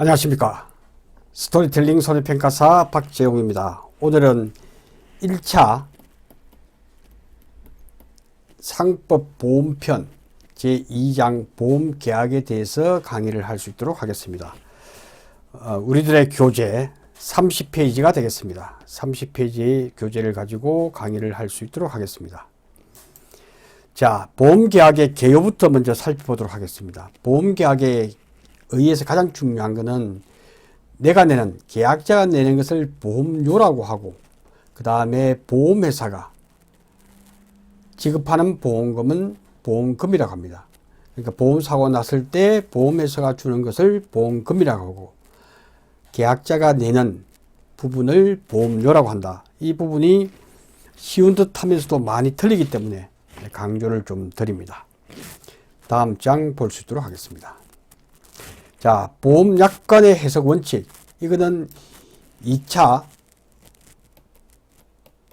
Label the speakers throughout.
Speaker 1: 안녕하십니까. 스토리텔링 손해평가사 박재용입니다. 오늘은 1차 상법 보험편 제2장 보험계약에 대해서 강의를 할 수 있도록 하겠습니다. 우리들의 교재 30페이지가 되겠습니다. 30페이지의 교재를 가지고 강의를 할 수 있도록 하겠습니다. 자, 보험계약의 개요부터 먼저 살펴보도록 하겠습니다. 보험계약에 의해서 가장 중요한 것은 내가 내는, 계약자가 내는 것을 보험료라고 하고, 그 다음에 보험회사가 지급하는 보험금은 보험금이라고 합니다. 그러니까 보험사고 났을 때 보험회사가 주는 것을 보험금이라고 하고, 계약자가 내는 부분을 보험료라고 한다. 이 부분이 쉬운 듯 하면서도 많이 틀리기 때문에 강조를 좀 드립니다. 다음 장 볼 수 있도록 하겠습니다. 자, 보험약관의 해석 원칙. 이거는 2차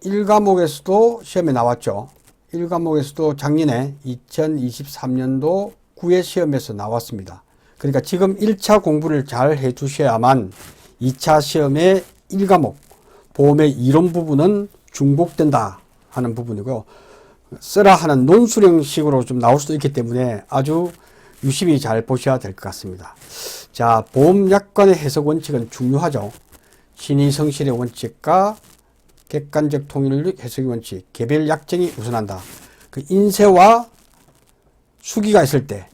Speaker 1: 1과목에서도 시험에 나왔죠. 1과목에서도 작년에 2023년도 9회 시험에서 나왔습니다. 그러니까 지금 1차 공부를 잘 해주셔야만 2차 시험의 1과목 보험의 이론 부분은 중복된다 하는 부분이고요. 쓰라 하는 논술형식으로 좀 나올 수도 있기 때문에 아주 유심히 잘 보셔야 될 것 같습니다. 자, 보험약관의 해석 원칙은 중요하죠. 신의성실의 원칙과 객관적 통일의 해석의 원칙, 개별 약정이 우선한다. 그 인세와 수기가 있을 때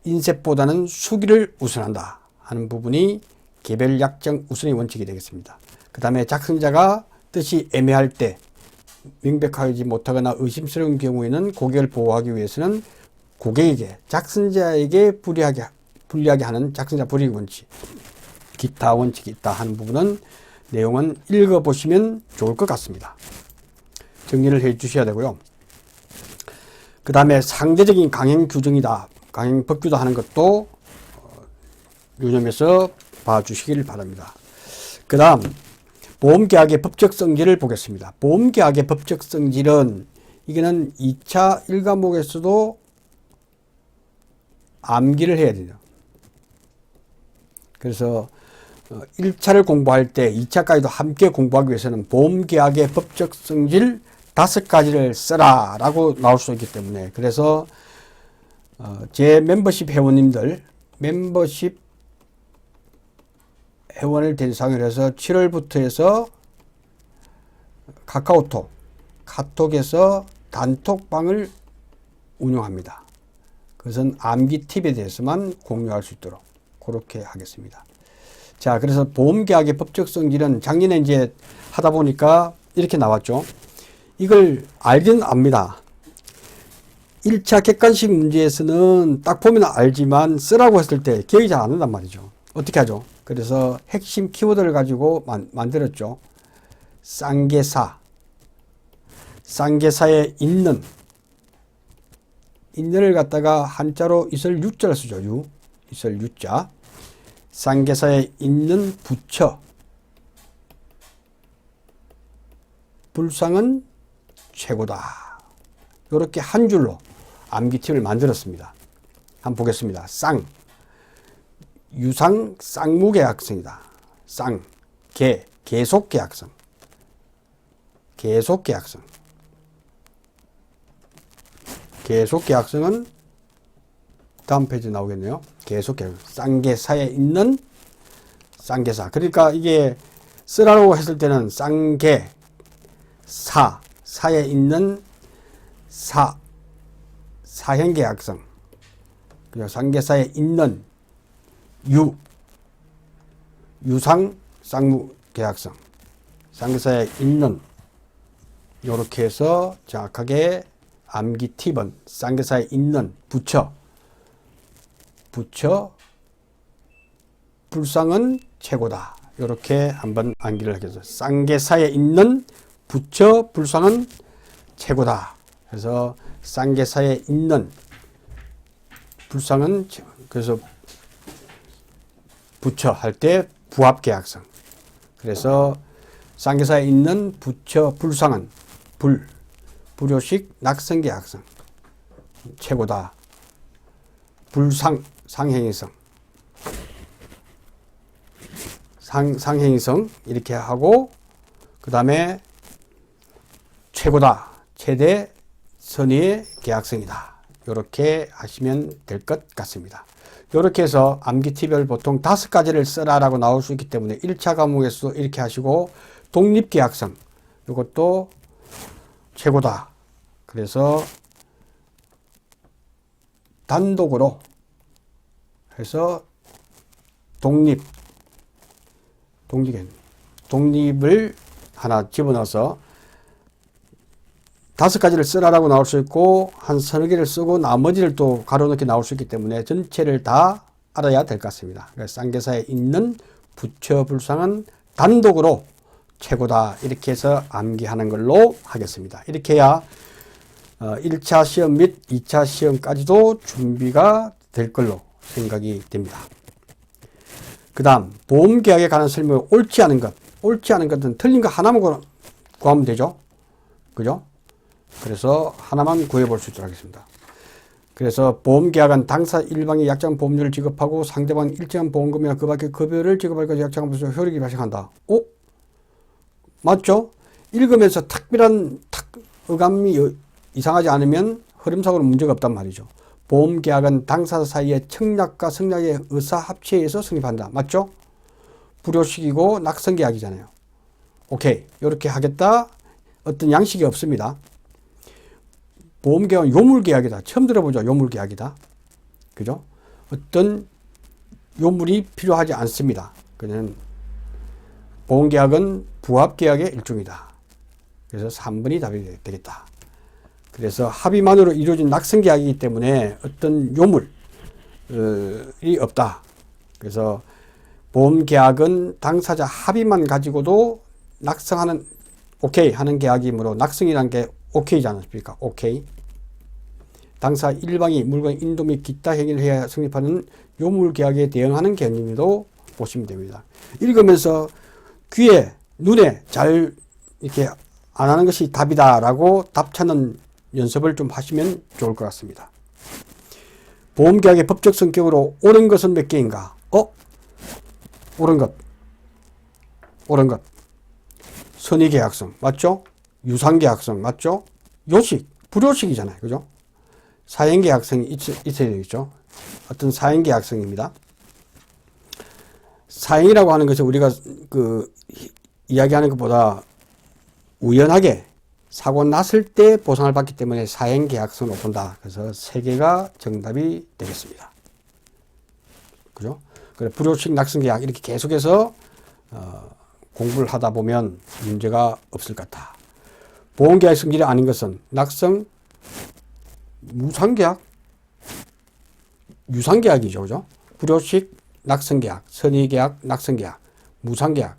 Speaker 1: 인세보다는 수기를 우선한다 하는 부분이 개별 약정 우선의 원칙이 되겠습니다. 그 다음에 작성자가 뜻이 애매할 때 명백하지 못하거나 의심스러운 경우에는 고객을 보호하기 위해서는 고객에게, 작성자에게 불리하게 하는 작성자 불이익 원칙, 기타 원칙이 있다 하는 부분은 내용은 읽어보시면 좋을 것 같습니다. 정리를 해 주셔야 되고요. 그 다음에 상대적인 강행 규정이다, 강행 법규다 하는 것도 유념해서 봐주시길 바랍니다. 그 다음 보험계약의 법적 성질을 보겠습니다. 보험계약의 법적 성질은 이거는 2차 1과목에서도 암기를 해야 돼요. 그래서 1차를 공부할 때 2차까지도 함께 공부하기 위해서는 보험계약의 법적 성질 5가지를 써라 라고 나올 수 있기 때문에, 그래서 제 멤버십 회원님들, 멤버십 회원을 대상으로 해서 7월부터 해서 카톡에서 단톡방을 운영합니다. 그것은 암기 팁에 대해서만 공유할 수 있도록 그렇게 하겠습니다. 자, 그래서 보험계약의 법적 성질은 작년에 이제 하다 보니까 이렇게 나왔죠. 이걸 알긴 압니다. 1차 객관식 문제에서는 딱 보면 알지만 쓰라고 했을 때 기억이 잘 안 난단 말이죠. 어떻게 하죠? 그래서 핵심 키워드를 가지고 만들었죠. 쌍계사. 쌍계사에 있는을 갖다가 한자로 이슬 유자를 쓰죠. 이슬 유자. 쌍계사에 있는 부처. 불상은 최고다. 이렇게 한 줄로 암기 팁을 만들었습니다. 한번 보겠습니다. 유상 쌍무계약성이다. 계속계약성. 계속계약성은 다음 페이지 나오겠네요. 계속계약성. 쌍계사에 있는 쌍계사. 그러니까 이게 쓰라고 했을 때는 사에 있는 사행계약성. 그리고 쌍계사에 있는 유상 쌍무계약성. 쌍계사에 있는, 이렇게 해서 정확하게 암기 팁은 쌍계사에 있는 부처 불상은 최고다. 이렇게 한번 암기를 하겠습니다. 쌍계사에 있는 부처 불상은 최고다. 그래서 쌍계사에 있는 불상은, 그래서 부처 할 때 부합계약성. 그래서 쌍계사에 있는 부처 불상은 불효식 낙성계약성 최고다. 상행위성. 상행성 이렇게 하고 그 다음에 최고다, 최대 선의의 계약성이다. 이렇게 하시면 될 것 같습니다. 이렇게 해서 암기팁을 보통 5가지를 써라라고 나올 수 있기 때문에 1차 과목에서도 이렇게 하시고 독립계약성 이것도 최고다. 그래서 단독으로 해서 독립을 하나 집어넣어서 5가지를 쓰라라고 나올 수 있고 한 3-4개를 쓰고 나머지를 또 가로넣기 나올 수 있기 때문에 전체를 다 알아야 될 것 같습니다. 그래서 쌍계사에 있는 부처불상은 단독으로 최고다. 이렇게 해서 암기하는 걸로 하겠습니다. 이렇게 해야 1차 시험 및 2차 시험까지도 준비가 될 걸로 생각이 됩니다. 그 다음 보험계약에 관한 설명을 옳지 않은 것은 틀린 거 하나만 구하면 되죠. 그죠? 그래서 하나만 구해볼 수 있도록 하겠습니다. 그래서 보험계약은 당사 일방이 약정 보험료를 지급하고 상대방 일정한 보험금이나 그 밖의 급여를 지급할 것을 약정한 것으로 효력이 발생한다. 오? 맞죠? 읽으면서 특별한 어감이 이상하지 않으면 흐름상으로 문제가 없단 말이죠. 보험계약은 당사자 사이의 청약과 승낙의 의사합치에 의해서 성립한다. 맞죠? 불효식이고 낙선계약이잖아요. 오케이. 이렇게 하겠다. 어떤 양식이 없습니다. 보험계약은 요물계약이다. 처음 들어보죠. 요물계약이다. 그죠? 어떤 요물이 필요하지 않습니다. 그냥 보험계약은 부합계약의 일종이다. 그래서 3번이 답이 되겠다. 그래서 합의만으로 이루어진 낙선계약이기 때문에 어떤 요물이 없다. 그래서 보험계약은 당사자 합의만 가지고도 낙성하는 오케이 하는 계약이므로 낙성이라는 게 오케이지 않습니까? 오케이. 당사 일방이 물건 인도 및 기타 행위를 해야 성립하는 요물계약에 대응하는 개념으로 보시면 됩니다. 읽으면서 귀에 눈에 잘 이렇게 안 하는 것이 답이다라고 답 찾는 연습을 좀 하시면 좋을 것 같습니다. 보험계약의 법적 성격으로 옳은 것은 몇 개인가? 옳은 것. 선의계약성 맞죠? 유상계약성 맞죠? 요식, 불요식이잖아요. 그죠? 사행계약성이 있어야 되겠죠. 어떤 사행계약성입니다. 사행이라고 하는 것이 우리가 이야기하는 것보다 우연하게 사고 났을 때 보상을 받기 때문에 사행계약성으로 본다. 그래서 3개가 정답이 되겠습니다. 그죠? 그래, 불효식 낙선계약 이렇게 계속해서 공부를 하다 보면 문제가 없을 것 같다. 보험계약 성질이 아닌 것은 낙선, 무상계약, 유상계약이죠. 그죠? 불효식 낙선계약, 선의계약, 낙선계약, 무상계약,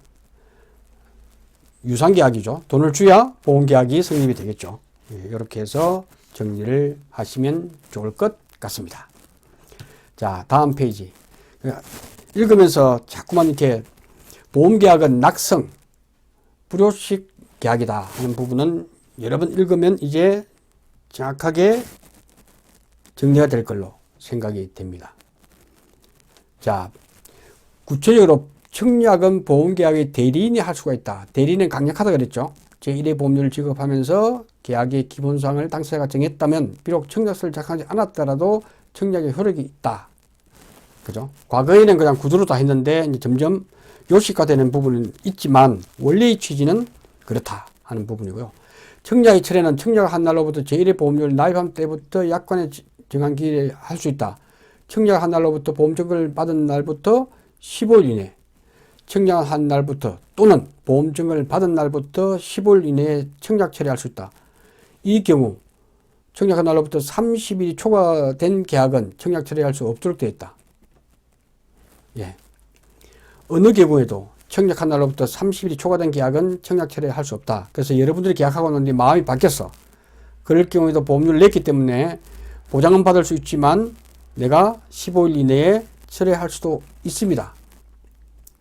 Speaker 1: 유상계약이죠. 돈을 줘야 보험계약이 성립이 되겠죠. 이렇게 해서 정리를 하시면 좋을 것 같습니다. 자, 다음 페이지. 읽으면서 자꾸만 이렇게 보험계약은 낙성, 불효식 계약이다 하는 부분은 여러 번 읽으면 이제 정확하게 정리가 될 걸로 생각이 됩니다. 자, 구체적으로 청약은 보험계약의 대리인이 할 수가 있다. 대리인은 강력하다 그랬죠. 제1의 보험료를 지급하면서 계약의 기본사항을 당사자가 정했다면 비록 청약서를 작성하지 않았더라도 청약의 효력이 있다. 그죠? 과거에는 그냥 구두로 다 했는데 이제 점점 요식화되는 부분은 있지만 원래의 취지는 그렇다 하는 부분이고요. 청약의 철회는 청약을 한 날로부터 제1의 보험료를 나입한 때부터 약관에 정한 기일에 할 수 있다. 청약을 한 날로부터 보험증을 받은 날부터 15일 이내, 청약을 한 날부터 또는 보험증을 받은 날부터 15일 이내에 청약 철회할 수 있다. 이 경우 청약한 날로부터 30일이 초과된 계약은 청약 철회할 수 없도록 되어 있다. 예. 어느 경우에도 청약한 날로부터 30일이 초과된 계약은 청약 철회할 수 없다. 그래서 여러분들이 계약하고 있는데 마음이 바뀌었어. 그럴 경우에도 보험료를 냈기 때문에 보장은 받을 수 있지만 내가 15일 이내에 철회할 수도 있습니다.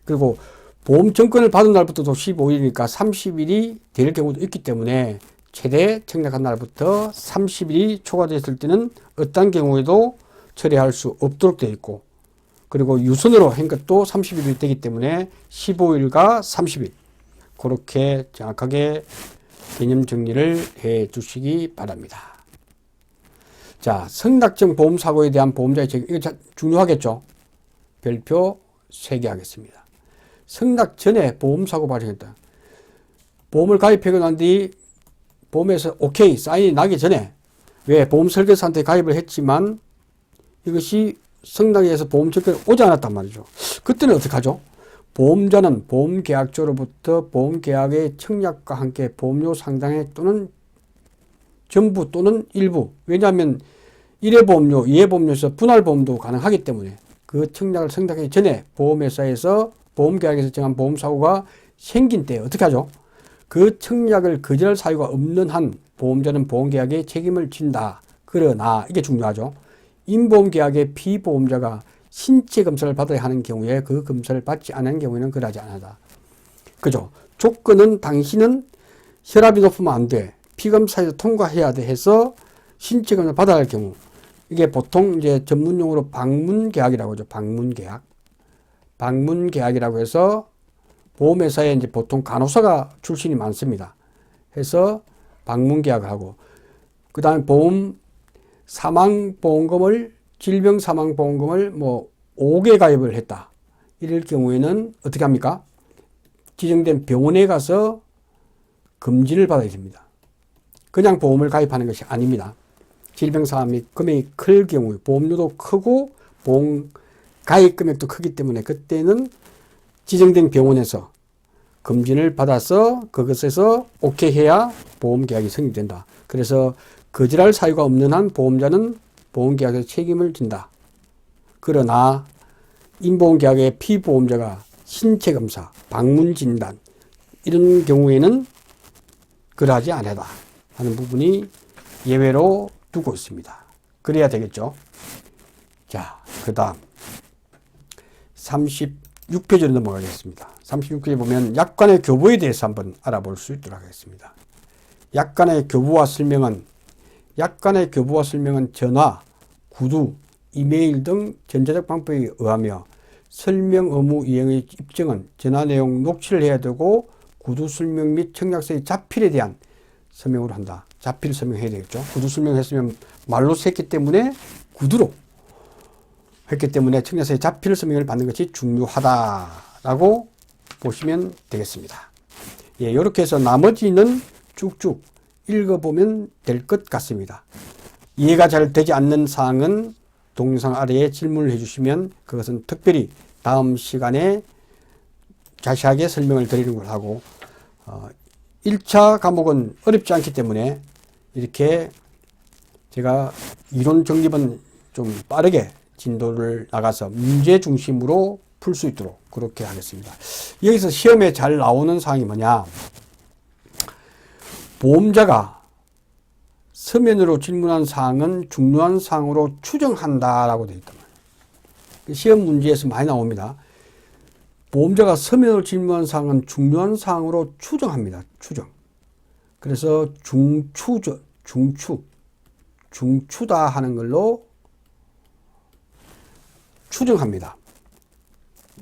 Speaker 1: 그리고 보험증권을 받은 날부터도 15일이니까 30일이 될 경우도 있기 때문에 최대 청약한 날부터 30일이 초과됐을 때는 어떤 경우에도 처리할 수 없도록 되어 있고, 그리고 유선으로 한 것도 30일이 되기 때문에 15일과 30일. 그렇게 정확하게 개념 정리를 해 주시기 바랍니다. 자, 승낙전 보험사고에 대한 보험자의 책임. 이거 중요하겠죠? 별표 3개 하겠습니다. 승낙 전에 보험사고 발생했다. 보험을 가입하고 난 뒤 보험에서 오케이 사인이 나기 전에 왜 보험 설계사한테 가입을 했지만 이것이 승낙에서 보험 적격이 오지 않았단 말이죠. 그때는 어떻게 하죠? 보험자는 보험계약자로부터 보험계약의 청약과 함께 보험료 상당액 또는 전부 또는 일부, 왜냐하면 1회 보험료, 2회 보험료에서 분할 보험도 가능하기 때문에 그 청약을 승낙하기 전에 보험회사에서 보험계약에서 정한 보험사고가 생긴 때 어떻게 하죠? 그 청약을 거절할 사유가 없는 한 보험자는 보험계약에 책임을 진다. 그러나 이게 중요하죠. 임보험계약의 피보험자가 신체 검사를 받아야 하는 경우에 그 검사를 받지 않은 경우에는 그러하지 않다. 그죠? 조건은 당신은 혈압이 높으면 안 돼. 피검사에서 통과해야 돼 해서 신체 검사를 받아야 할 경우. 이게 보통 이제 전문용어로 방문계약이라고 하죠. 방문계약. 방문계약이라고 해서 보험회사에 이제 보통 간호사가 출신이 많습니다. 해서 방문계약을 하고, 그 다음에 보험 사망보험금을, 질병사망보험금을 5개 가입을 했다. 이럴 경우에는 어떻게 합니까? 지정된 병원에 가서 검진을 받아야 됩니다. 그냥 보험을 가입하는 것이 아닙니다. 질병사망이 금액이 클 경우에, 보험료도 크고 보험 가입 금액도 크기 때문에 그때는 지정된 병원에서 검진을 받아서 그것에서 오케이 해야 보험계약이 성립된다. 그래서 거절할 사유가 없는 한 보험자는 보험계약에서 책임을 진다. 그러나 임보험계약의 피보험자가 신체검사, 방문진단 이런 경우에는 그러하지 않아다 하는 부분이 예외로 두고 있습니다. 그래야 되겠죠. 자, 그 다음 36페이지로 넘어가겠습니다. 36페이지 보면 약관의 교부에 대해서 한번 알아볼 수 있도록 하겠습니다. 약관의 교부와 설명은 전화, 구두, 이메일 등 전자적 방법에 의하며 설명 의무 이행의 입증은 전화 내용 녹취를 해야 되고 구두 설명 및 청약서의 자필에 대한 서명으로 한다. 자필 서명해야 되겠죠. 구두 설명했으면 말로 썼기 때문에 구두로 했기 때문에 청약서의 자필 서명을 받는 것이 중요하다라고 보시면 되겠습니다. 예, 이렇게 해서 나머지는 쭉쭉 읽어보면 될 것 같습니다. 이해가 잘 되지 않는 사항은 동영상 아래에 질문을 해주시면 그것은 특별히 다음 시간에 자세하게 설명을 드리는 걸 하고 1차 과목은 어렵지 않기 때문에 이렇게 제가 이론 정립은 좀 빠르게 진도를 나가서 문제 중심으로 풀 수 있도록 그렇게 하겠습니다. 여기서 시험에 잘 나오는 사항이 뭐냐? 보험자가 서면으로 질문한 사항은 중요한 사항으로 추정한다라고 되어 있단 말이에요. 시험 문제에서 많이 나옵니다. 보험자가 서면으로 질문한 사항은 중요한 사항으로 추정합니다. 추정. 그래서 중추다 하는 걸로 추정합니다.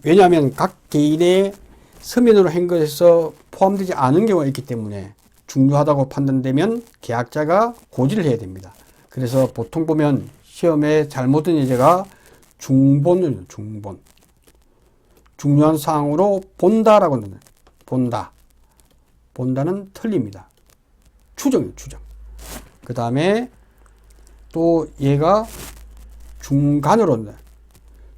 Speaker 1: 왜냐하면 각 개인의 서면으로 한 것에서 포함되지 않은 경우가 있기 때문에 중요하다고 판단되면 계약자가 고지를 해야 됩니다. 그래서 보통 보면 시험에 잘못된 예제가 중본은 중본. 중요한 사항으로 본다라고 하는 본다는 틀립니다. 추정이에요, 추정. 그 다음에 또 얘가 중간으로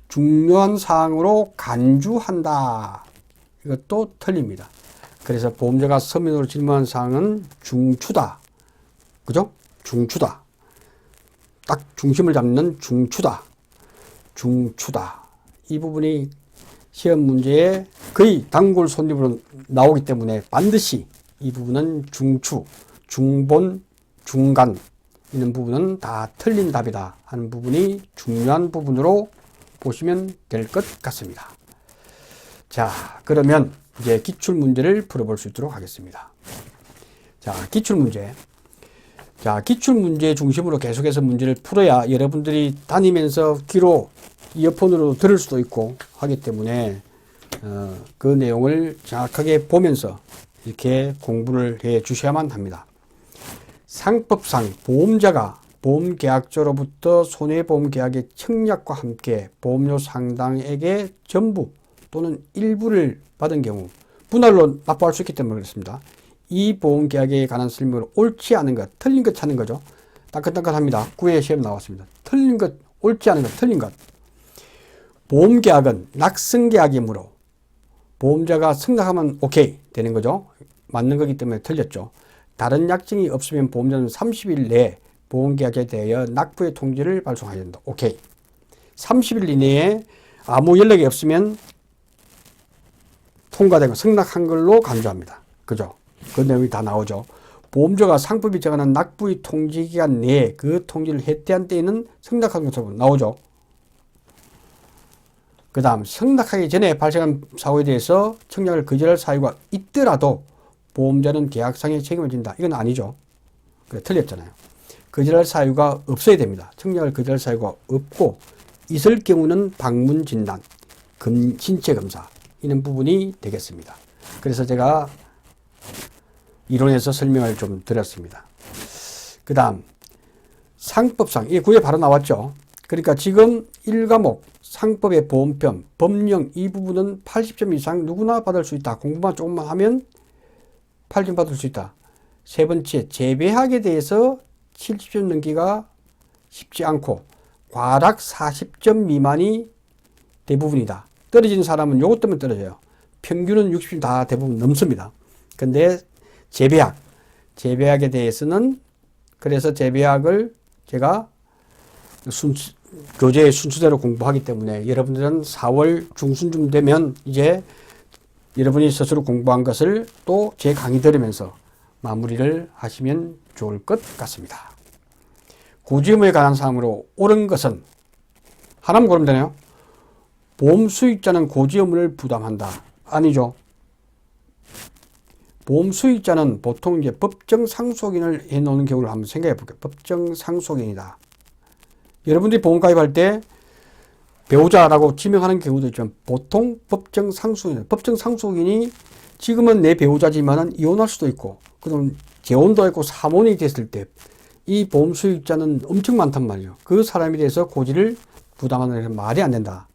Speaker 1: 중요한 사항으로 간주한다. 이것도 틀립니다. 그래서 보험자가 서면으로 질문한 사항은 중추다. 그죠? 중추다. 딱 중심을 잡는 중추다. 이 부분이 시험 문제에 거의 단골 손님으로 나오기 때문에 반드시 이 부분은 중추, 중본, 중간 있는 부분은 다 틀린 답이다 하는 부분이 중요한 부분으로 보시면 될 것 같습니다. 자, 그러면 이제 기출문제를 풀어볼 수 있도록 하겠습니다. 자, 기출문제. 자, 기출문제 중심으로 계속해서 문제를 풀어야 여러분들이 다니면서 귀로 이어폰으로 들을 수도 있고 하기 때문에 그 내용을 정확하게 보면서 이렇게 공부를 해 주셔야만 합니다. 상법상 보험자가 보험계약자로부터 손해보험계약의 청약과 함께 보험료 상당액의 전부 또는 일부를 받은 경우 분할로 납부할 수 있기 때문에 그렇습니다. 이 보험계약에 관한 설명을 옳지 않은 것, 틀린 것 찾는 거죠. 따끈따끈합니다. 9회 시험 나왔습니다. 틀린 것, 옳지 않은 것, 틀린 것. 보험계약은 낙승계약이므로 보험자가 승낙하면 오케이 되는 거죠. 맞는 거기 때문에 틀렸죠. 다른 약정이 없으면 보험자는 30일 내에 보험계약에 대하여 납부의 통지를 발송해야 된다. 오케이. 30일 이내에 아무 연락이 없으면 통과된 거, 승낙한 걸로 간주합니다. 그죠? 그 내용이 다 나오죠. 보험자가 상법이 정하는 납부의 통지기간 내에 그 통지를 해태한 때에는 승낙한 것으로 나오죠. 그 다음 승낙하기 전에 발생한 사고에 대해서 청약을 거절할 사유가 있더라도 보험자는 계약상의 책임을 진다. 이건 아니죠. 그래, 틀렸잖아요. 거절할 사유가 없어야 됩니다. 청약을 거절할 사유가 없고 있을 경우는 방문 진단, 신체 검사 이런 부분이 되겠습니다. 그래서 제가 이론에서 설명을 좀 드렸습니다. 그 다음 상법상 이 구에 바로 나왔죠. 그러니까 지금 1과목 상법의 보험편, 법령 이 부분은 80점 이상 누구나 받을 수 있다. 공부만 조금만 하면 8점 받을 수 있다. 세 번째, 재배학에 대해서 70점 넘기가 쉽지 않고 과락 40점 미만이 대부분이다. 떨어지는 사람은 요것 때문에 떨어져요. 평균은 60점 다 대부분 넘습니다. 근데 재배학에 대해서는 그래서 재배학을 제가 교재의 순서대로 공부하기 때문에 여러분들은 4월 중순쯤 되면 이제 여러분이 스스로 공부한 것을 또 제 강의 들으면서 마무리를 하시면 좋을 것 같습니다. 고지의무에 관한 사항으로 옳은 것은 하나만 고르면 되네요. 보험 수익자는 고지의무를 부담한다. 아니죠. 보험 수익자는 보통 이제 법정 상속인을 해놓는 경우를 한번 생각해 볼게요. 법정 상속인이다. 여러분들이 보험 가입할 때 배우자라고 지명하는 경우도 있지만 보통 법정 상속인, 법정 상속인이 지금은 내 배우자지만은 이혼할 수도 있고, 그럼 재혼도 있고 사모님이 됐을 때 이 보험 수익자는 엄청 많단 말이에요. 그 사람에 대해서 고지를 부담하는 것은 말이 안 된다.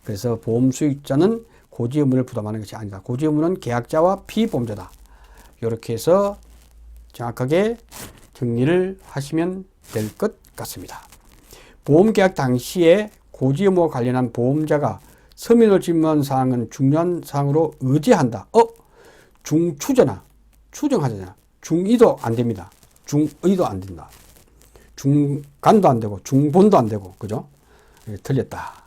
Speaker 1: 그래서 보험 수익자는 고지 의무를 부담하는 것이 아니다. 고지 의무는 계약자와 피보험자다. 이렇게 해서 정확하게 정리를 하시면 될 것 같습니다. 보험계약 당시에 고지 의무와 관련한 보험자가 서면으로 질문한 사항은 중요한 사항으로 의지한다. 중추잖아. 추정하잖아. 중의도 안 됩니다. 중의도 안 된다. 중간도 안 되고 중본도 안 되고 그죠? 틀렸다.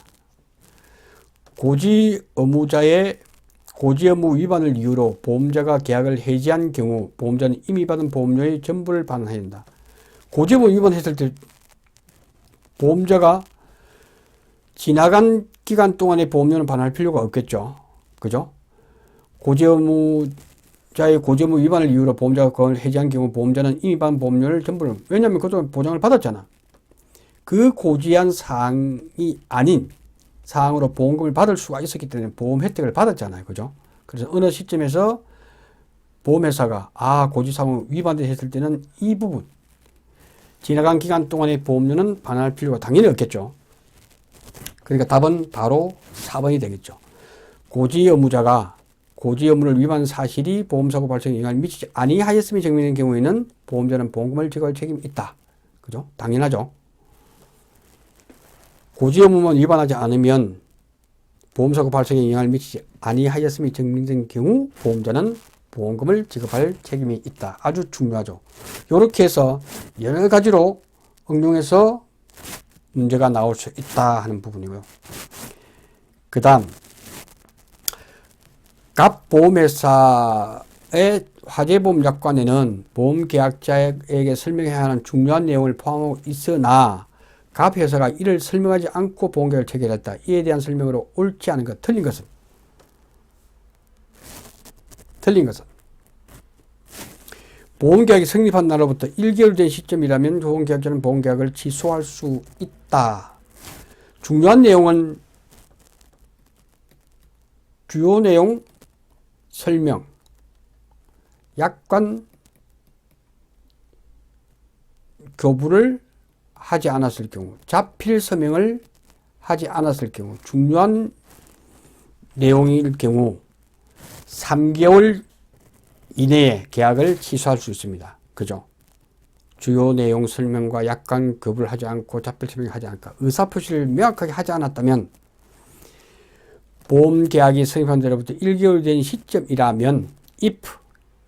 Speaker 1: 고지 의무자의 고지 의무 위반을 이유로 보험자가 계약을 해지한 경우 보험자는 이미 받은 보험료의 전부를 반환해야 된다. 고지 의무 위반했을 때 보험자가 지나간 기간 동안의 보험료는 반환할 필요가 없겠죠. 그죠? 고지 의무자의 고지 의무 위반을 이유로 보험자가 그걸 해지한 경우 보험자는 이미 받은 보험료를 전부를, 왜냐하면 그동안 보장을 받았잖아. 그 고지한 사항이 아닌 사항으로 보험금을 받을 수가 있었기 때문에 보험 혜택을 받았잖아요. 그죠? 그래서 어느 시점에서 보험회사가 고지사항 위반했을 때는 이 부분 지나간 기간 동안의 보험료는 반환할 필요가 당연히 없겠죠. 그러니까 답은 바로 4번이 되겠죠. 고지 의무자가 고지 의무를 위반 사실이 보험사고 발생에 영향을 미치지 아니하였음이 증명된 경우에는 보험자는 보험금을 지급할 책임이 있다. 그죠? 당연하죠. 고지 의무만 위반하지 않으면 보험사고 발생에 영향을 미치지 아니하였음이 증명된 경우 보험자는 보험금을 지급할 책임이 있다. 아주 중요하죠. 이렇게 해서 여러 가지로 응용해서 문제가 나올 수 있다 하는 부분이고요. 그 다음 각 보험회사의 화재보험 약관에는 보험계약자에게 설명해야 하는 중요한 내용을 포함하고 있으나 각 회사가 이를 설명하지 않고 보험계약을 체결했다. 이에 대한 설명으로 옳지 않은 것, 틀린 것은 보험계약이 성립한 날로부터 1개월 된 시점이라면 보험계약자는 보험계약을 취소할 수 있다. 중요한 내용은 주요 내용 설명, 약관 교부를 하지 않았을 경우, 자필 서명을 하지 않았을 경우, 중요한 내용일 경우 3개월 이내에 계약을 취소할 수 있습니다. 그죠? 주요 내용 설명과 약관 교부를 하지 않고 자필 서명을 하지 않고 의사표시를 명확하게 하지 않았다면 보험계약이 성립한 데로부터 1개월 된 시점이라면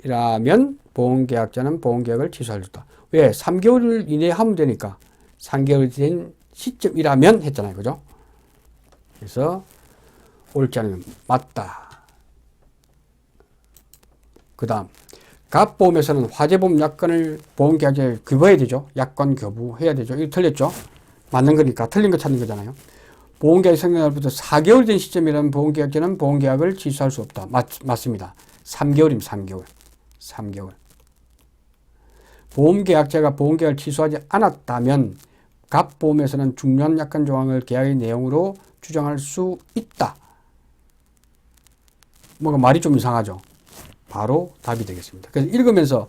Speaker 1: if이라면 보험계약자는 보험계약을 취소할 수 있다. 왜? 3개월 이내에 하면 되니까 3개월 된 시점이라면 했잖아요. 그죠? 그래서 옳지 않으면 맞다. 그 다음 갑보험에서는 화재보험 약관을 보험계약자에 교부해야 되죠. 약관 교부해야 되죠. 이거 틀렸죠? 맞는 거니까 틀린 거 찾는 거잖아요. 보험계약 성립 날부터 4개월 된 시점이라면 보험계약자는 보험계약을 취소할 수 없다. 맞습니다. 3개월입니다. 3개월. 보험계약자가 보험계약을 취소하지 않았다면 갑보험에서는 중요한 약관 조항을 계약의 내용으로 주장할 수 있다. 뭔가 말이 좀 이상하죠. 바로 답이 되겠습니다. 그래서 읽으면서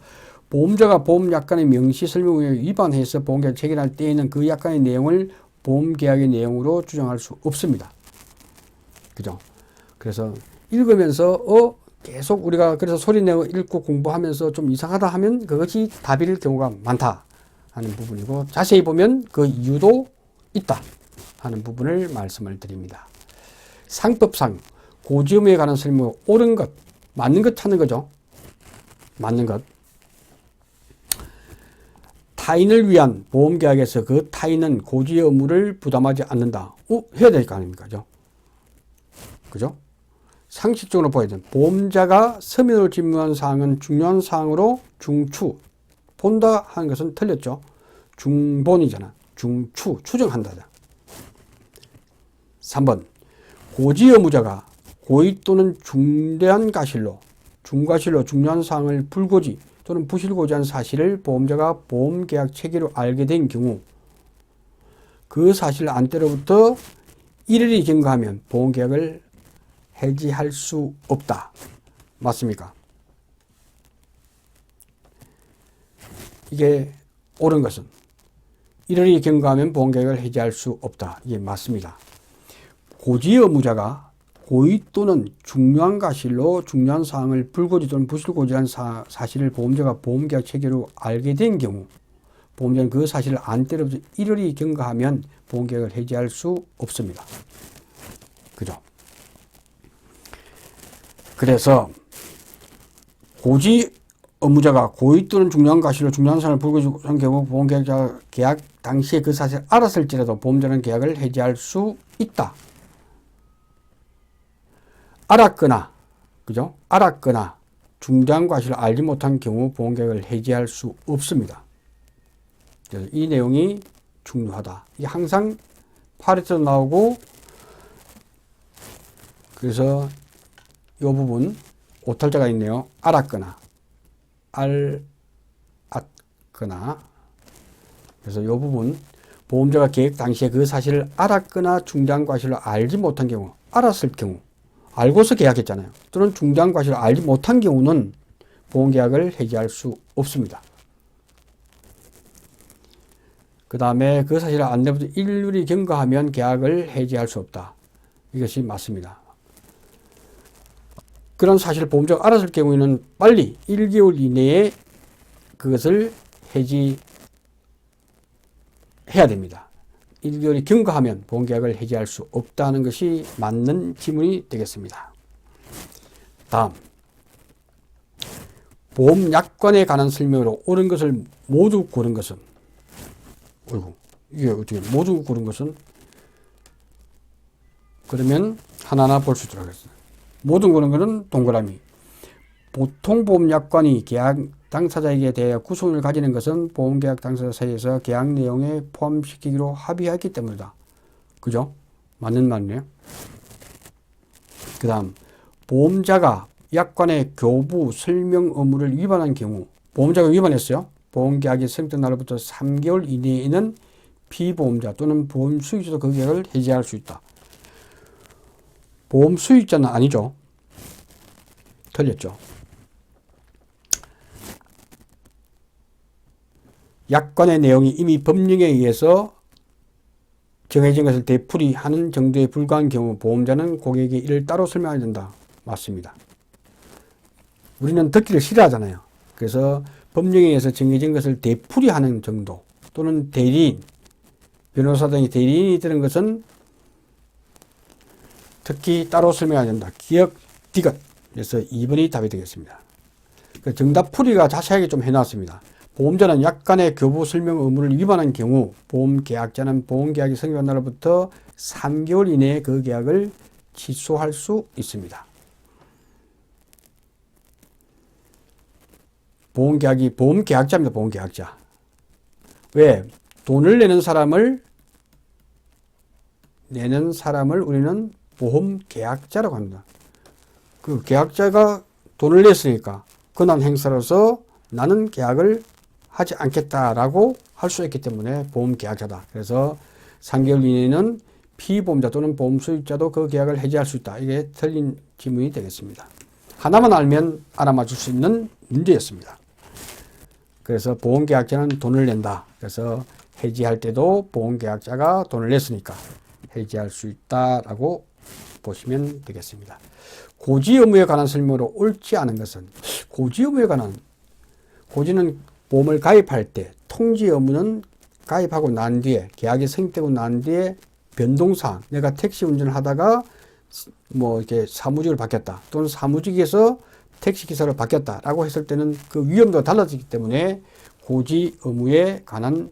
Speaker 1: 보험자가 보험약관의 명시 설명에 위반해서 보험계약 체결할 때에는 그 약관의 내용을 보험계약의 내용으로 주장할 수 없습니다. 그죠? 그래서 읽으면서 계속 우리가 그래서 소리내고 읽고 공부하면서 좀 이상하다 하면 그것이 답일 경우가 많다 하는 부분이고, 자세히 보면 그 이유도 있다 하는 부분을 말씀을 드립니다. 상법상 고지의무에 관한 설명, 옳은 것, 맞는 것 찾는 거죠. 맞는 것. 타인을 위한 보험계약에서 그 타인은 고지의 의무를 부담하지 않는다. 해야 될 거 아닙니까? 그죠? 상식적으로 보여야 돼. 보험자가 서면으로 질문한 사항은 중요한 사항으로 중추. 본다 하는 것은 틀렸죠. 중본이잖아. 중추. 추정한다. 3번. 고지 의무자가 고의 또는 중대한 과실로, 중과실로 중요한 사항을 불고지 또는 부실고지한 사실을 보험자가 보험계약 체계로 알게 된 경우 그 사실 안때로부터 1일이 경과하면 보험계약을 해지할 수 없다. 맞습니까? 이게 옳은 것은 1일이 경과하면 보험계약을 해지할 수 없다. 이게 맞습니다. 고지 의무자가 고의 또는 중요한 과실로 중요한 사항을 불고지 또는 부실고지한 사실을 보험자가 보험계약 체계로 알게 된 경우 보험자는 그 사실을 안때로부터 1일이 경과하면 보험계약을 해지할 수 없습니다. 그죠? 그래서 고지 의무자가 고의 또는 중요한 과실로 중요한 사항을 불고지한 경우 보험계약자 계약 당시에 그 사실을 알았을지라도 보험자는 계약을 해지할 수 있다. 알았거나, 그죠? 알았거나 중대한 과실을 알지 못한 경우 보험계약을 해지할 수 없습니다. 그래서 이 내용이 중요하다. 이게 항상 파리에서 나오고, 그래서 이 부분 오탈자가 있네요. 알았거나, 알았거나. 그래서 이 부분 보험자가 계약 당시에 그 사실을 알았거나 중대한 과실을 알지 못한 경우, 알았을 경우, 알고서 계약했잖아요. 또는 중대한 과실을 알지 못한 경우는 보험계약을 해지할 수 없습니다. 그 다음에 그 사실을 안내부터 1일이 경과하면 계약을 해지할 수 없다. 이것이 맞습니다. 그런 사실을 보험자가 알았을 경우에는 빨리 1개월 이내에 그것을 해지해야 됩니다. 1개월이 경과하면 보험계약을 해지할 수 없다는 것이 맞는 지문이 되겠습니다. 다음, 보험약관에 관한 설명으로 옳은 것을 모두 고른 것은, 이게 어떻게 모두 고른 것은, 그러면 하나하나 볼 수 있도록 하겠습니다. 모두 고른 것은 동그라미. 보통 보험약관이 계약 당사자에게 대해 구속을 가지는 것은 보험계약 당사자 사이에서 계약 내용에 포함시키기로 합의했기 때문이다. 그죠? 맞는 말이네요. 그 다음, 보험자가 약관의 교부 설명 의무를 위반한 경우, 보험자가 위반했어요. 보험계약이 성립된 날로부터 3개월 이내에는 피보험자 또는 보험 수익자도 그 계약을 해지할 수 있다. 보험 수익자는 아니죠. 틀렸죠. 약관의 내용이 이미 법령에 의해서 정해진 것을 되풀이하는 정도에 불과한 경우 보험자는 고객에게 이를 따로 설명해야 된다. 맞습니다. 우리는 듣기를 싫어하잖아요. 그래서 법령에 의해서 정해진 것을 되풀이하는 정도 또는 대리인, 변호사 등의 대리인이 되는 것은 특히 따로 설명해야 된다. 기억, 디귿. 그래서 2번이 답이 되겠습니다. 그 정답 풀이가 자세하게 좀 해놨습니다. 보험자는 약관의 교부 설명 의무를 위반한 경우 보험계약자는 보험계약이 성립한 날로부터 3개월 이내에 그 계약을 취소할 수 있습니다. 보험계약자입니다. 보험계약자. 왜? 돈을 내는 사람을 우리는 보험계약자라고 합니다. 그 계약자가 돈을 냈으니까 근한 행사로서 나는 계약을 하지 않겠다라고 할 수 있기 때문에 보험계약자다. 그래서 3개월 이내에는 피보험자 또는 보험 수익자도 그 계약을 해지할 수 있다. 이게 틀린 지문이 되겠습니다. 하나만 알면 알아맞을 수 있는 문제였습니다. 그래서 보험계약자는 돈을 낸다. 그래서 해지할 때도 보험계약자가 돈을 냈으니까 해지할 수 있다라고 보시면 되겠습니다. 고지 의무에 관한 설명으로 옳지 않은 것은 고지 의무에 관한 고지는 보험을 가입할 때 통지 의무는 가입하고 난 뒤에 계약이 성립되고 난 뒤에 변동사항 내가 택시 운전을 하다가 뭐 이렇게 사무직을 바뀌었다 또는 사무직에서 택시기사로 바뀌었다라고 했을 때는 그 위험도가 달라지기 때문에 고지 의무에 관한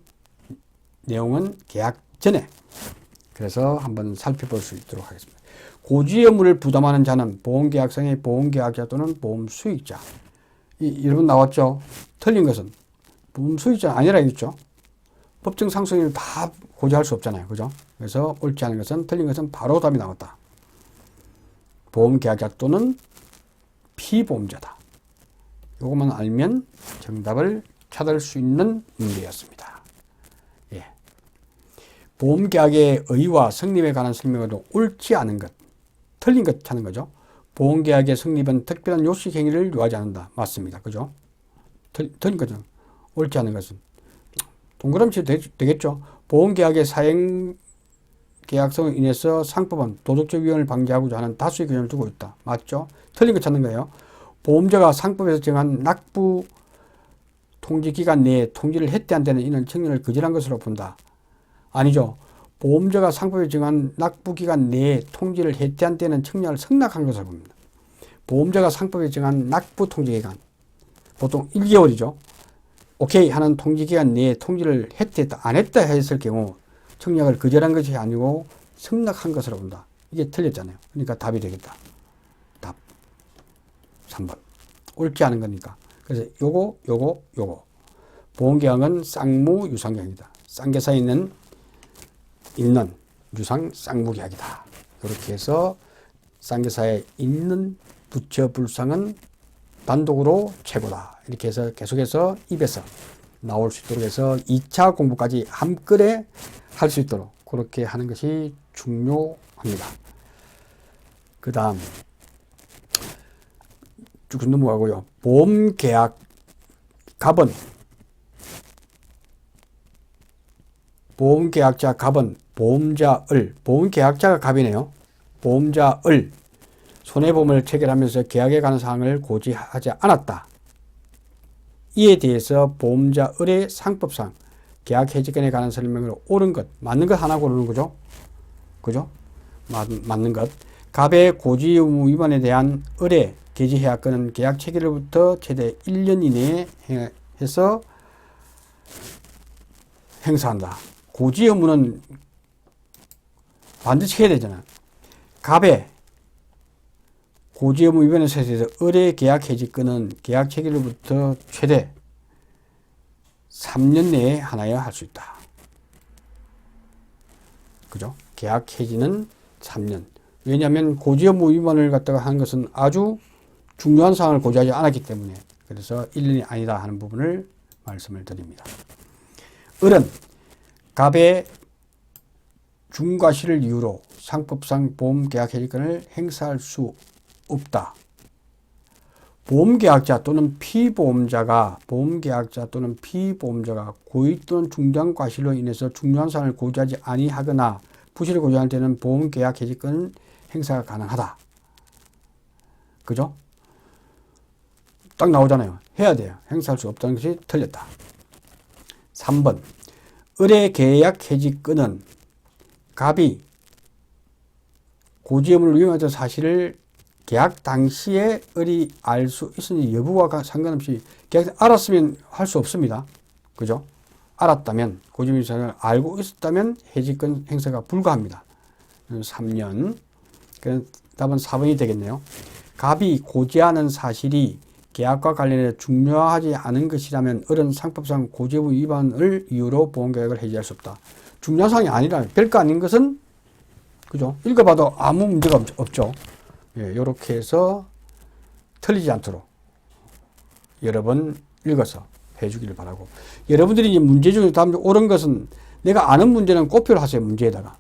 Speaker 1: 내용은 계약 전에 그래서 한번 살펴볼 수 있도록 하겠습니다. 고지 의무를 부담하는 자는 보험계약상의 보험계약자 또는 보험 수익자. 여러분 나왔죠? 틀린 것은 보험 수익자 아니라 했죠. 법정 상속인을 다 고지할 수 없잖아요. 그죠? 그래서 옳지 않은 것은 틀린 것은 바로 답이 나왔다. 보험계약자 또는 피보험자다. 이것만 알면 정답을 찾을 수 있는 문제였습니다. 예. 보험계약의 의의와 성립에 관한 설명으로 옳지 않은 것, 틀린 것 찾는 거죠. 보험계약의 성립은 특별한 요식 행위를 요하지 않는다. 맞습니다. 그죠? 틀린 거죠. 옳지 않은 것은. 동그라미 치도 되겠죠. 보험계약의 사행 계약성으로 인해서 상법은 도덕적 위험을 방지하고자 하는 다수의 개념을 두고 있다. 맞죠? 틀린 거 찾는 거예요. 보험자가 상법에서 정한 납부 통지기간 내에 통지를 해태한 데는 이는 청년을 거절한 것으로 본다. 아니죠. 보험자가 상법에 정한 납부기간 내에 통지를 해태한 때는 청약을 승낙한 것으로 봅니다. 보험자가 상법에 정한 납부 통지기간 보통 1개월이죠. 오케이 하는 통지기간 내에 통지를 해태했다 안 했다 했을 경우 청약을 거절한 것이 아니고 승낙한 것으로 본다. 이게 틀렸잖아요. 그러니까 답이 되겠다. 답 3번. 옳지 않은 거니까. 그래서 요거 보험계약은 쌍무유상계약이다. 쌍계사에 있는 유상 쌍무계약이다. 이렇게 해서 쌍계사에 있는 부처불상은 단독으로 최고다. 이렇게 해서 계속해서 입에서 나올 수 있도록 해서 2차 공부까지 한꺼번에 할 수 있도록 그렇게 하는 것이 중요합니다. 그 다음 쭉 넘어가고요. 보험계약 갑은 보험계약자 갑은 보험자을 보험계약자가 갑이네요. 보험자을 손해보험을 체결하면서 계약에 관한 사항을 고지하지 않았다. 이에 대해서 보험자을의 상법상 계약 해지권에 관한 설명으로 옳은 것, 맞는 것 하나 고르는 거죠. 그죠? 맞는 것. 갑의 고지 의무 위반에 대한 을의 개지 해약권은 계약 체결로부터 최대 1년 이내에 해서 행사한다. 고지 의무는 반드시 해야 되잖아. 갑의 고지 의무 위반에 대해서 을의 계약 해지권은 계약 체결로부터 최대 3년 내에 하나여 할 수 있다. 그죠? 계약 해지는 3년. 왜냐하면 고지 의무 위반을 갖다가 한 것은 아주 중요한 사항을 고지하지 않았기 때문에 그래서 1년이 아니다 하는 부분을 말씀을 드립니다. 을은 갑의 중과실을 이유로 상법상 보험계약 해지권을 행사할 수 없다. 보험계약자 또는 피보험자가 고의 또는 중대한 과실로 인해서 중요한 사안을 고지하지 아니하거나 부실을 고지할 때는 보험계약 해지권 행사가 가능하다. 그죠? 딱 나오잖아요. 해야 돼요. 행사할 수 없다는 것이 틀렸다. 3번 의뢰계약 해지권은 갑이 고지 의무를 위반했던 사실을 계약 당시에 을이 알 수 있으니 여부와 상관없이 계약 알았으면 할 수 없습니다. 그죠? 알았다면 고지 의무 사실을 알고 있었다면 해지권 행사가 불가합니다. 3년. 그래서 답은 4번이 되겠네요. 갑이 고지하는 사실이 계약과 관련해 중요하지 않은 것이라면 을은 상법상 고지 의무 위반을 이유로 보험계약을 해지할 수 없다. 중요한 사항이 아니라 별거 아닌 것은 그죠? 읽어봐도 아무 문제가 없죠. 예, 이렇게 해서 틀리지 않도록 여러 번 읽어서 해주기를 바라고. 여러분들이 이제 문제 중에 다음 옳은 것은 내가 아는 문제는 꼬표를 하세요. 문제에다가.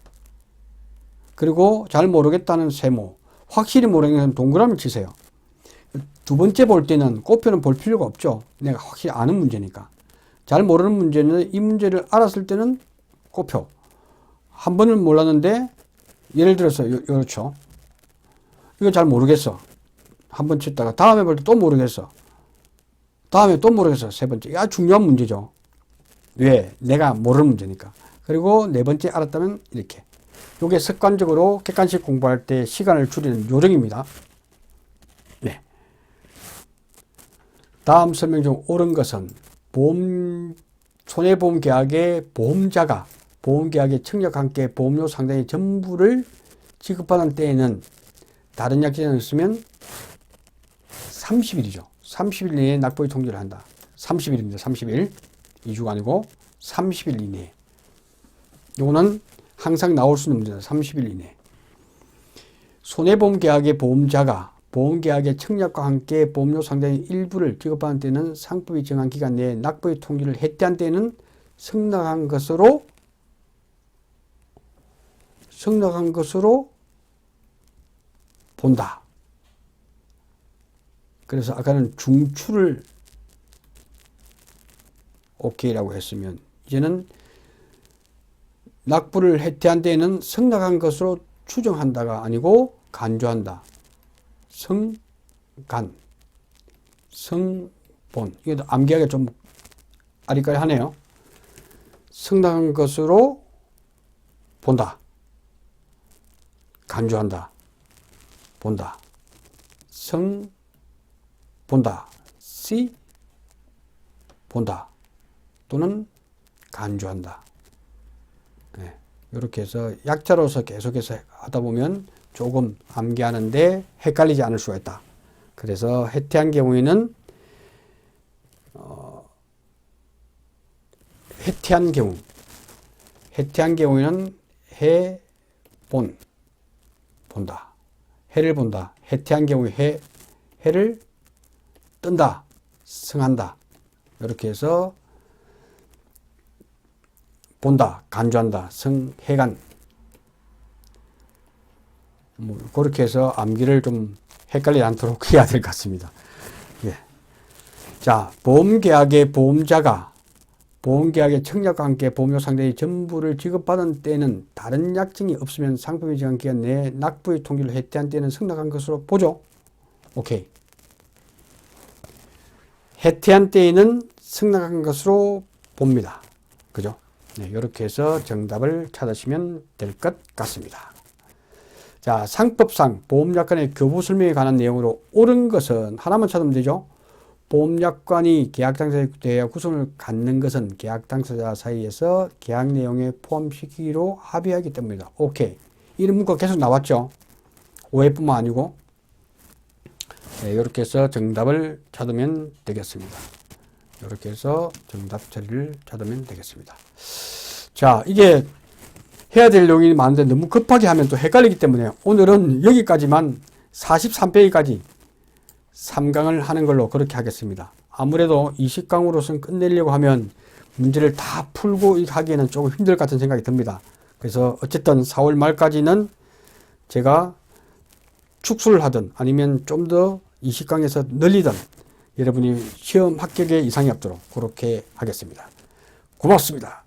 Speaker 1: 그리고 잘 모르겠다는 세모, 확실히 모르겠는 동그라미 치세요. 두 번째 볼 때는 꼬표는 볼 필요가 없죠. 내가 확실히 아는 문제니까. 잘 모르는 문제는 이 문제를 알았을 때는 꼬표. 한 번은 몰랐는데 예를 들어서 이렇죠. 이거 잘 모르겠어. 한 번 쳤다가 다음에 볼 때 또 모르겠어. 다음에 또 모르겠어. 세 번째. 중요한 문제죠. 왜? 내가 모르는 문제니까. 그리고 네 번째 알았다면 이렇게. 이게 습관적으로 객관식 공부할 때 시간을 줄이는 요령입니다. 네. 다음 설명 중 옳은 것은 손해보험 계약의 보험자가 보험계약의 청약과 함께 보험료 상당의 전부를 지급하는 때에는 다른 약정이 있으면 30일이죠. 30일 내에 납부의 통지를 한다. 30일입니다. 30일. 2주가 아니고 30일 이내에. 이거는 항상 나올 수 있는 문제다. 30일 이내. 손해보험 계약의 보험자가 보험계약의 청약과 함께 보험료 상당의 일부를 지급하는 때는 상법이 정한 기간 내에 납부의 통지를 해태한 때에는 승낙한 것으로 본다. 그래서 아까는 중추를 오케이라고 했으면 이제는 납부를 해태한 데에는 승낙한 것으로 추정한다가 아니고 간주한다. 성본. 이게 암기하기가 좀 아리까리하네요. 승낙한 것으로 본다. 간주한다. 본다. 본다. 본다. 또는 간주한다. 네. 이렇게 해서 약자로서 계속해서 하다 보면 조금 암기하는데 헷갈리지 않을 수가 있다. 그래서 해태한 경우에는 해태한 경우에는 본다. 해를 본다. 해태한 경우에 해를 뜬다. 승한다. 이렇게 해서 본다. 간주한다. 해간. 그렇게 해서 암기를 좀 헷갈리지 않도록 해야 될 것 같습니다. 예. 자, 보험계약의 보험자가 보험계약의 청약과 함께 보험료 상대의 전부를 지급받은 때는 다른 약정이 없으면 상품이 정한 기간 내에 납부의 통지를 해태한 때는 승낙한 것으로 보죠. 오케이. 해태한 때에는 승낙한 것으로 봅니다. 그죠? 네, 이렇게 해서 정답을 찾으시면 될 것 같습니다. 자, 상법상 보험약관의 교부 설명에 관한 내용으로 옳은 것은 하나만 찾으면 되죠. 보험약관이 계약 당사자에 대하여 구성을 갖는 것은 계약 당사자 사이에서 계약 내용에 포함시키기로 합의하기 때문이다. 오케이. 이런 문구가 계속 나왔죠. 오해뿐만 아니고. 네, 이렇게 해서 정답을 찾으면 되겠습니다. 이렇게 해서 정답 처리를 찾으면 되겠습니다. 자, 이게 해야 될 내용이 많은데 너무 급하게 하면 또 헷갈리기 때문에 오늘은 여기까지만 43페이지까지 3강을 하는 걸로 그렇게 하겠습니다. 아무래도 20강으로선 끝내려고 하면 문제를 다 풀고 하기에는 조금 힘들 것 같은 생각이 듭니다. 그래서 어쨌든 4월 말까지는 제가 축소를 하든 아니면 좀 더 20강에서 늘리든 여러분이 시험 합격에 이상이 없도록 그렇게 하겠습니다. 고맙습니다.